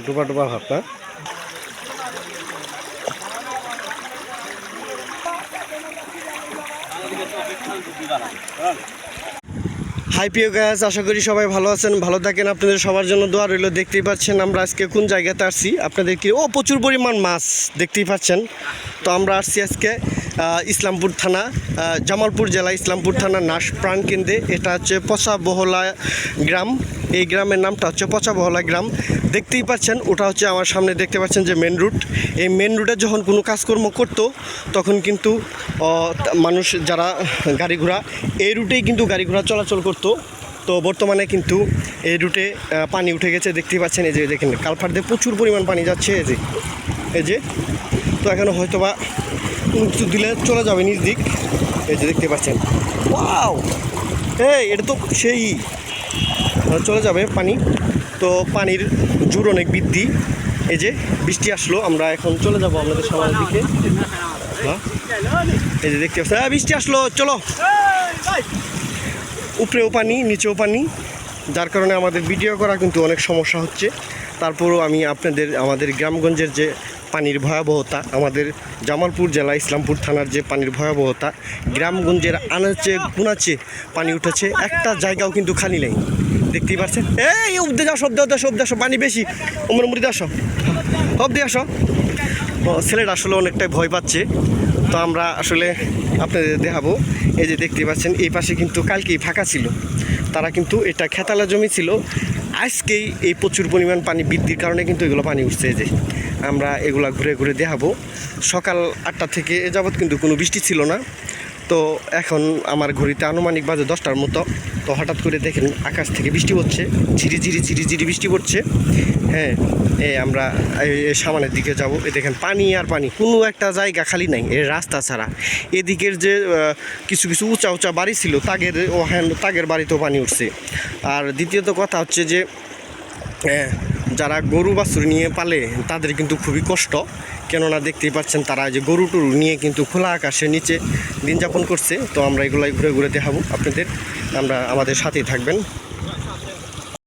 ডুবা ডুবা ভাব না। হাই প্রিয় গাইস, আশা করি সবাই ভালো আছেন, ভালো থাকেন। আপনাদের সবার জন্য দোয়া রইল। দেখতেই পাচ্ছেন আমরা আজকে কোন জায়গাতে আসছি, আপনাদেরকে প্রচুর পরিমাণ মাছ দেখতেই পাচ্ছেন। তো আমরা আসছি আজকে ইসলামপুর থানা, জামালপুর জেলা ইসলামপুর থানা নাশ প্রাণকেন্দ্রে। এটা হচ্ছে পচাবহলা গ্রাম। এই গ্রামের নামটা হচ্ছে পচাবহলা গ্রাম। দেখতেই পাচ্ছেন ওটা হচ্ছে আমার সামনে দেখতে পাচ্ছেন যে মেন রুট। এই মেন রুটে যখন কোনো কাজকর্ম করতো তখন কিন্তু মানুষ যারা গাড়ি ঘোড়া এই রুটেই কিন্তু গাড়ি ঘোড়া চলাচল করতো। তো বর্তমানে কিন্তু এই রুটে পানি উঠে গেছে, দেখতেই পাচ্ছেন। এই যে দেখেন কালভার্ট দিয়ে প্রচুর পরিমাণ পানি যাচ্ছে। এই যে তো এখানে হয়তো বা কিছু দিলে চলে যাবে নিজ দিক। এই যে দেখতে পাচ্ছেন, ওয়াও, এটা তো সেই চলে যাবে পানি। তো পানির জোর অনেক বৃদ্ধি। এই যে বৃষ্টি আসলো, আমরা এখন চলে যাব আমাদের সামনের দিকে। হ্যাঁ, এই যে দেখতে পাচ্ছেন বৃষ্টি আসলো, চলো। উপরেও পানি, নিচেও পানি, যার কারণে আমাদের ভিডিও করা কিন্তু অনেক সমস্যা হচ্ছে। তারপরও আমি আপনাদের আমাদের গ্রামগঞ্জের যে পানির ভয়াবহতা, আমাদের জামালপুর জেলা ইসলামপুর থানার যে পানির ভয়াবহতা, গ্রামগঞ্জের আনাচে গুনাচে পানি উঠেছে, একটা জায়গাও কিন্তু খালি নেই। দেখতেই পাচ্ছেন। এই অব্দি আসো, অব্দি আসো, পানি বেশি। ওমর মুড়িতে আসো, অব্দি আসো। ছেলেটা আসলে অনেকটাই ভয় পাচ্ছে। তো আমরা আসলে আপনাদের দেখাবো। এই যে দেখতে পাচ্ছেন এই পাশে কিন্তু কালকেই ফাঁকা ছিল, তারা কিন্তু এটা খেতালা জমি ছিল। আজকেই এই প্রচুর পরিমাণ পানি বৃদ্ধির কারণে কিন্তু এগুলো পানি উঠছে। এই যে আমরা এগুলা ঘুরে ঘুরে দেখাবো। সকাল 8টা থেকে এ যাবৎ কিন্তু কোনো বৃষ্টি ছিল না। তো এখন আমার ঘড়িতে আনুমানিক বাজে 10টার মতো। তো হঠাৎ করে দেখেন আকাশ থেকে বৃষ্টি পড়ছে, ঝিরি ঝিরি বৃষ্টি পড়ছে। হ্যাঁ, আমরা সামনের দিকে যাব। দেখেন পানি আর পানি, কোনো একটা জায়গা খালি নাই এর রাস্তা ছাড়া। এদিকের যে কিছু কিছু উঁচা উঁচা বাড়ি ছিল, তাগের বাড়িতেও পানি উঠছে। আর দ্বিতীয়ত কথা হচ্ছে যে যারা গরু বাছুর নিয়ে পালে তাদের কিন্তু খুবই কষ্ট। কেননা দেখতেই পাচ্ছেন তারা যে গরু টরু নিয়ে কিন্তু খোলা আকাশের নিচে দিন যাপন করছে। তো আমরা এগুলাই ঘুরে ঘুরে দেখাবো আপনাদের, আমরা আমাদের সাথেই থাকবেন।